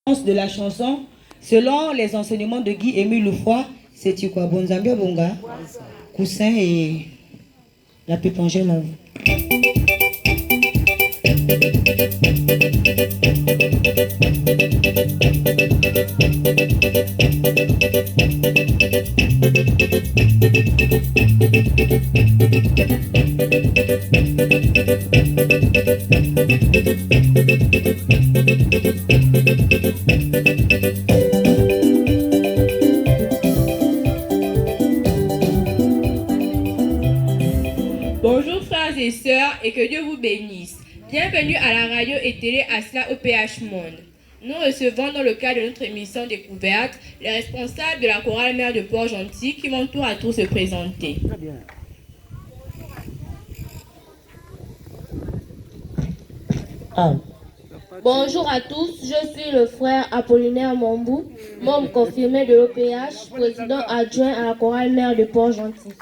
De la chanson, selon les enseignements de Guy-Émile Loufoy, c'est quoi? Bonzambia Bonga, Coussin et la pépangère là. Bonjour frères et sœurs et que Dieu vous bénisse. Bienvenue à la radio et télé Asla OPH Monde. Nous recevons dans le cadre de notre émission Découverte les responsables de la chorale Mère de Port-Gentil qui vont tour à tour se présenter. Très bien. Bonjour à tous, je suis le frère Apollinaire Mambou, membre confirmé de l'OPH, président adjoint à la chorale Mère de Port-Gentil.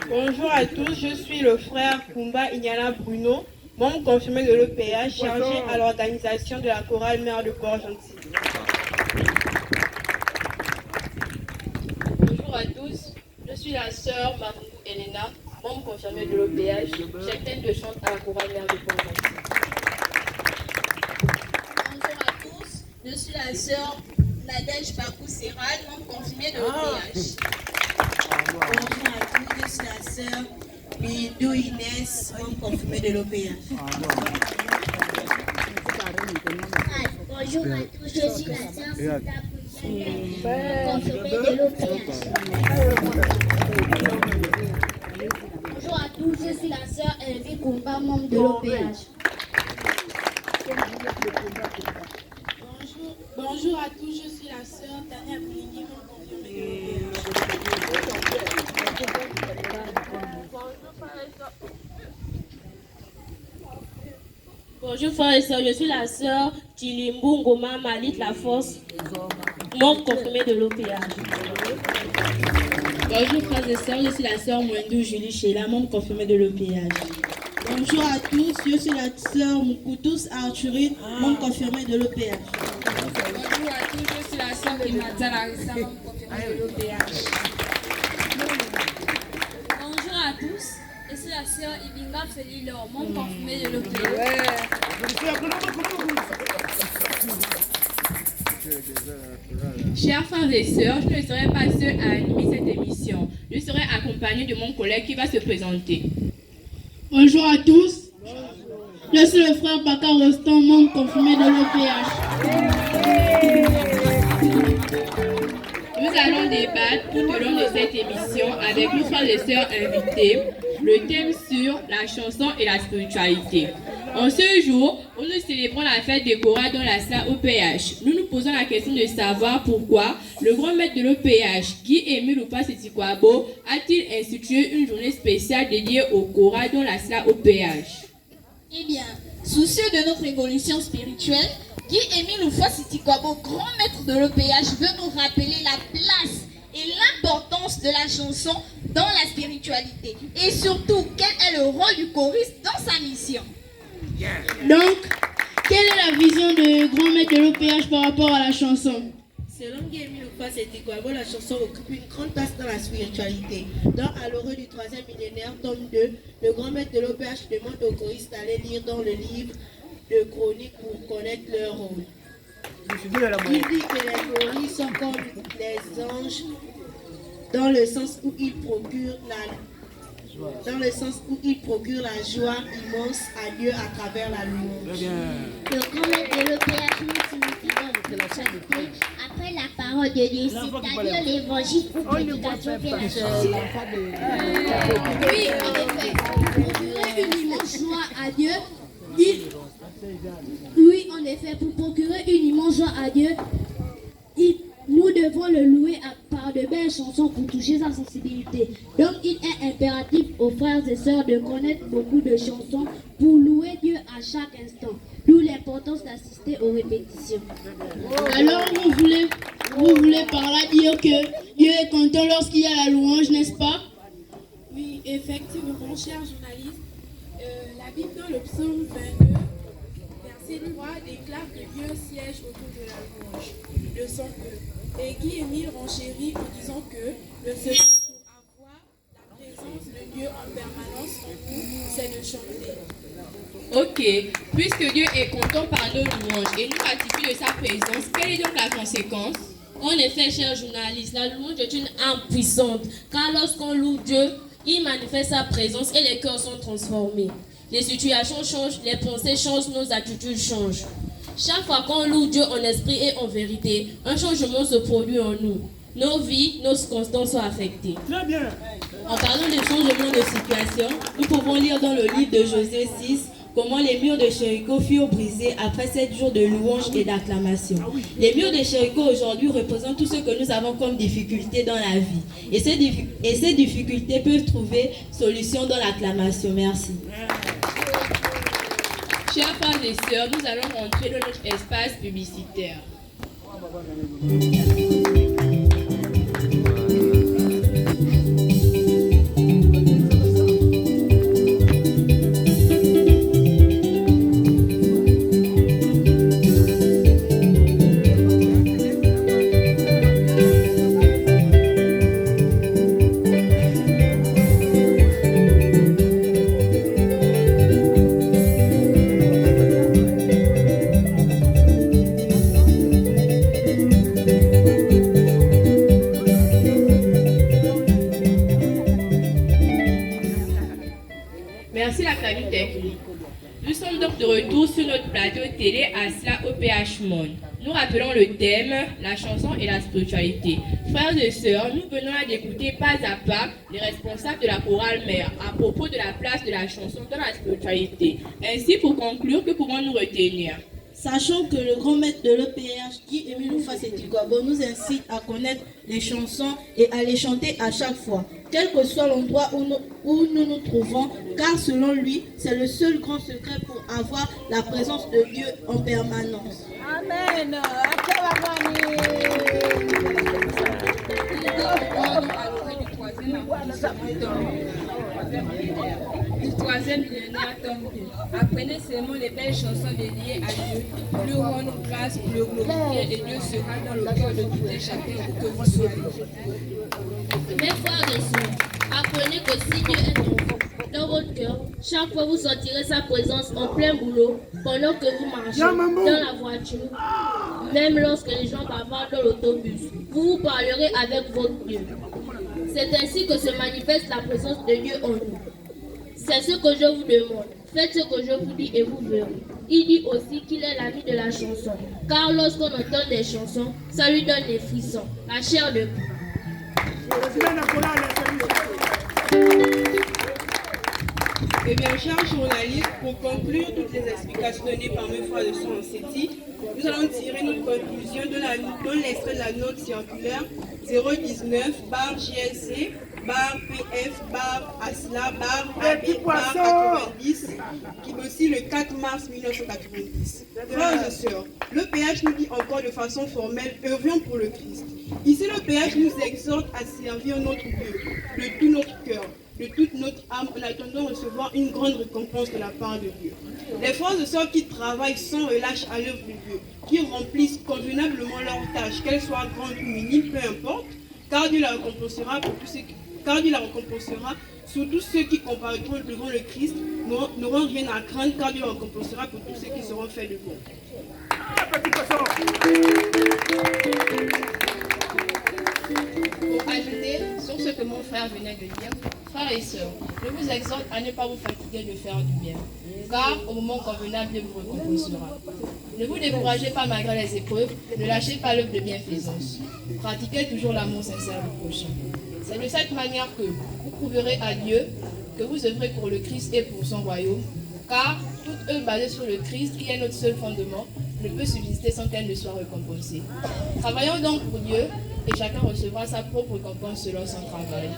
Bonjour à tous, je suis le frère Kumba Inyana Bruno, membre confirmé de l'OPH, chargé à l'organisation de la chorale Mère de Port-Gentil. Bonjour à tous, je suis la sœur Mamou Elena, membre confirmé de l'OPH, chacune de chante à la chorale Mère de Port-Gentil. Bonjour à tous, je suis la sœur Nadège Bakou Serral, membre confirmé de l'OPH. Bonjour à tous, je suis la sœur Bidou Inès, membre confirmé de l'OPH. Bonjour à tous, je suis la sœur Sita confirmée de l'OPH. Bonjour à tous, je suis la sœur Elvie Kumba, membre de l'OPH. Bonjour à tous, je suis la sœur Tania Boulini, membre confirmée de l'OPH. Bonjour frères et sœurs, je suis la sœur Chilimbu Ngoma Malit La Force, membre confirmée de l'OPH. Bonjour frères et sœurs, je suis la sœur Mwendou Julie Sheila, membre confirmé de l'OPH. Bonjour à tous, je suis la sœur Moukoutus Arthurine, membre confirmé de l'OPH. Bonjour à tous, je suis la sœur Kimata Larissa, membre confirmée de l'OPH. Bonjour à tous, je suis la sœur Ibinga Felilo, membre confirmée de l'OPH. Chers frères et sœurs, je ne serai pas seule à animer cette émission. Je serai accompagnée de mon collègue qui va se présenter. Bonjour à tous, je suis le frère Bakar Rostan, membre confirmé de l'OPH. Nous allons débattre tout au long de cette émission avec nos frères et sœurs invités, le thème sur la chanson et la spiritualité. En ce jour où nous célébrons la fête des chorales dans la salle OPH, nous nous posons la question de savoir pourquoi le grand maître de l'OPH, Guy-Émile Loufoy Setikwabo, a-t-il institué une journée spéciale dédiée aux chorales dans la salle OPH. Eh bien, soucieux de notre évolution spirituelle, Guy-Émile Loufoy Setikwabo, grand maître de l'OPH, veut nous rappeler la place et l'importance de la chanson dans la spiritualité. Et surtout, quel est le rôle du choriste dans sa mission. Donc, quelle est la vision du grand maître de l'OPH par rapport à la chanson? Selon Guy-Émile Loufoy Setikwabo, la chanson occupe une grande place dans la spiritualité. Dans À l'heureux du 3e millénaire, tome 2, le grand maître de l'OPH demande aux choristes d'aller lire dans le livre de chroniques pour connaître leur rôle. Il dit que les choristes sont comme les anges dans le sens où ils procurent la joie immense à Dieu à travers la louange. Le grand maître de l'OPH nous signifie dans la spiritualité après la parole de Dieu, c'est-à-dire l'évangile ou prédication fait la chose. Oui, en effet, procurer une immense joie à Dieu, pour procurer une immense joie à Dieu, nous devons le louer par de belles chansons pour toucher sa sensibilité. Donc il est impératif aux frères et sœurs de connaître beaucoup de chansons pour louer Dieu à chaque instant. D'où l'importance d'assister aux répétitions. Alors vous voulez par là dire que Dieu est content lorsqu'il y a la louange, n'est-ce pas? Oui, effectivement, cher journaliste, la Bible dans le psaume 22 verset 3 déclare que Dieu siège autour de la louange. Le sang peut. Et Guy-Émile renchérit en disant que le secret pour avoir la présence de Dieu en permanence en nous, c'est de chanter. Ok, puisque Dieu est content par nos louanges et nous ratifie de sa présence, quelle est donc la conséquence? En effet, chers journalistes, la louange est une arme puissante, car lorsqu'on loue Dieu, il manifeste sa présence et les cœurs sont transformés. Les situations changent, les pensées changent, nos attitudes changent. Chaque fois qu'on loue Dieu en esprit et en vérité, un changement se produit en nous. Nos vies, nos circonstances sont affectées. Très bien. En parlant de changement de situation, nous pouvons lire dans le livre de Josué 6 comment les murs de Jéricho furent brisés après 7 jours de louange et d'acclamation. Les murs de Jéricho aujourd'hui représentent tout ce que nous avons comme difficultés dans la vie. Et ces difficultés peuvent trouver solution dans l'acclamation. Merci. Chers frères et sœurs, nous allons rentrer dans notre espace publicitaire. Merci la famille technique. Nous sommes donc de retour sur notre plateau télé ASLA OPH Monde. Nous rappelons le thème, la chanson et la spiritualité. Frères et sœurs, nous venons d'écouter pas à pas les responsables de la chorale mère à propos de la place de la chanson dans la spiritualité. Ainsi, pour conclure, que pouvons-nous retenir? Sachant que le grand maître de l'EPH, Guy-Émile Louffa-Setigouabo, nous incite à connaître les chansons et à les chanter à chaque fois, quel que soit l'endroit où nous nous trouvons, car selon lui, c'est le seul grand secret pour avoir la présence de Dieu en permanence. Amen. Du troisième millénaire, tome 2. Apprenez seulement les belles chansons dédiées à Dieu. Plus rendre grâce, plus le glorifier, et Dieu sera dans le cœur de tout et chacun où que vous soyez. Mes frères et sœurs, apprenez que si Dieu est dans votre cœur, chaque fois vous sentirez sa présence en plein boulot, pendant que vous marchez dans la voiture, même lorsque les gens bavardent dans l'autobus, vous parlerez avec votre Dieu. C'est ainsi que se manifeste la présence de Dieu en nous. C'est ce que je vous demande. Faites ce que je vous dis et vous verrez. Il dit aussi qu'il est l'ami de la chanson. Car lorsqu'on entend des chansons, ça lui donne des frissons, la chair de poule. Eh bien, chers journalistes, pour conclure toutes les explications données par mes frères de son CETI, nous allons tirer notre conclusion dans l'extrait de la note circulaire 019/JLC PF ASLA AB 90 qui est aussi le 4 mars 1990. Frères et sœurs, le PH nous dit encore de façon formelle, œuvrons pour le Christ. Ici, le PH nous exhorte à servir notre Dieu de tout notre cœur, de toute notre âme, en attendant recevoir une grande récompense de la part de Dieu. Les frères et sœurs qui travaillent sans relâche à l'œuvre de Dieu, qui remplissent convenablement leurs tâches, qu'elles soient grandes ou minimes, peu importe, car Dieu la récompensera pour tous ceux qui surtout ceux qui comparaîtront devant le Christ n'auront rien à craindre, car Dieu la récompensera pour tous ceux qui seront faits de bon. Pour ajouter sur ce que mon frère venait de dire, frères et sœurs, je vous exhorte à ne pas vous fatiguer de faire du bien, car au moment convenable, Dieu vous récompensera. Ne vous découragez pas malgré les épreuves, ne lâchez pas l'œuvre de bienfaisance. Pratiquez toujours l'amour sincère du prochain. C'est de cette manière que vous prouverez à Dieu que vous œuvrez pour le Christ et pour son royaume, car toute œuvre basée sur le Christ, qui est notre seul fondement, ne peut subsister sans qu'elle ne soit récompensée. Travaillons donc pour Dieu, et chacun recevra sa propre récompense selon son travail.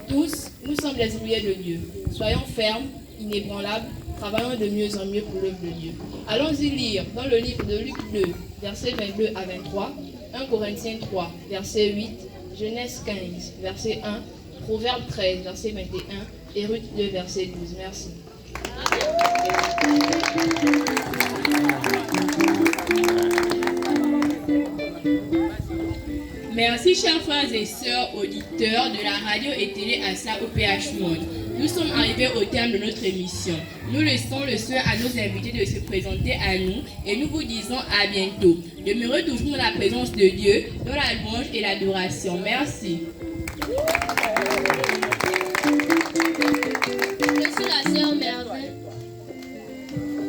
Tous, nous sommes les ouvriers de Dieu. Soyons fermes, inébranlables, travaillons de mieux en mieux pour l'œuvre de Dieu. Allons-y lire dans le livre de Luc 2, versets 22 à 23, 1 Corinthiens 3, verset 8, Genèse 15, verset 1, Proverbe 13, verset 21 et Ruth 2, verset 12. Merci. Merci chers frères et sœurs auditeurs de la radio et télé ASLA OPH Monde. Nous sommes arrivés au terme de notre émission. Nous laissons le soin à nos invités de se présenter à nous et nous vous disons à bientôt. Demeurez toujours dans la présence de Dieu, dans la louange et l'adoration. Merci.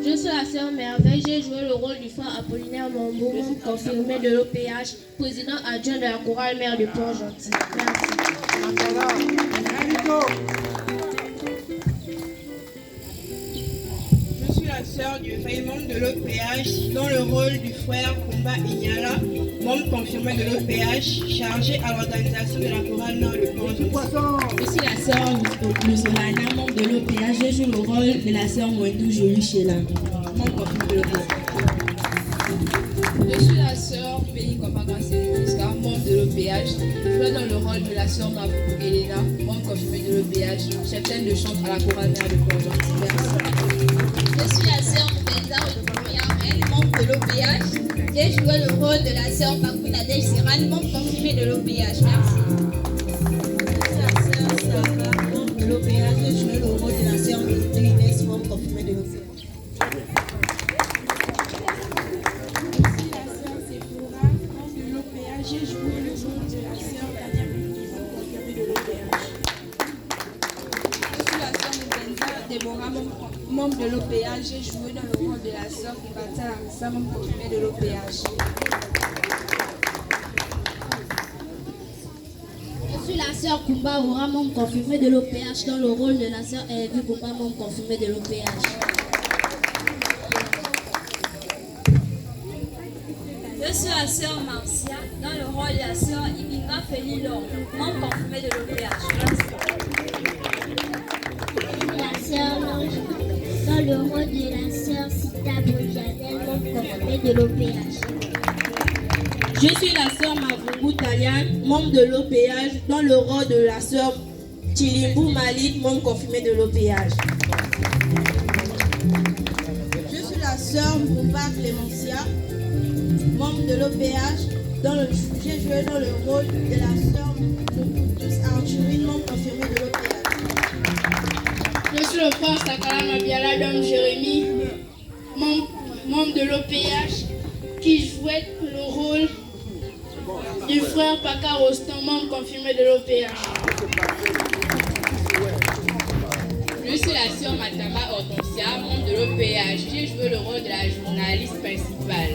Je suis la sœur Merveille. J'ai joué le rôle du frère Apollinaire Mambo, membre confirmé de l'OPH, président adjoint de la chorale mère de Port-Gentil. Merci. Je suis la sœur du membre de l'OPH dans le rôle du frère Kumba Inyala, membre confirmé de l'OPH, chargé à l'organisation de la chorale mère de Port-Gentil. Je suis la sœur Luzolana, membre de l'OPH. Je joue le rôle de la sœur Mwendou Jolie Sheila, membre confirmé de l'OPH. Je suis la sœur Béni Kompagwa-Sélikiska, membre de l'OPH. Je joue dans le rôle de la sœur Mabou Elena, membre confirmée de l'OPH, cheftaine de chant à la chorale mère de Port-Gentil. Je suis la sœur Benza Oyamel, membre de l'OPH. J'ai joué le rôle de la sœur Bakounadej Siran, membre confirmée de l'OPH. Merci. Je suis la sœur Sarah, membre de l'OPH. J'ai joué le rôle de la sœur Inès, membre confirmée de l'OPH. J'ai joué le rôle de la sœur Tania Béni, confirmée de l'OPH. Je suis la sœur Mbenza Déborah, membre de l'OPH. J'ai joué dans le rôle de la sœur Kibata Larissa, membre confirmée de l'OPH. Je suis la sœur Kumba Ora, membre confirmée de l'OPH, dans le rôle de la sœur Hervé Kumba, membre confirmée de l'OPH. Je suis la sœur Marcia, dans le rôle de la sœur Ibinga Félilor, membre confirmé de l'OPH. La sœur Lange, dans le rôle de la sœur Sita Bodianel, membre confirmée de l'OPH. Je suis la sœur Mavungu Talian, membre de l'OPH, dans le rôle de la sœur Chilimbu Malik, membre confirmé de l'OPH. Je suis la sœur Mumba Clémentia, membre de l'OPH. J'ai joué dans le rôle de la sœur Moukoutous Arthurine, membre confirmé de l'OPH. Je suis le frère Sakala Mabiala Dom Jérémy, membre de l'OPH, qui jouait le rôle du frère Paka Rostan, membre confirmé de l'OPH. Je suis la sœur Matamba Hortensia, membre de l'OPH. J'ai joué le rôle de la journaliste principale.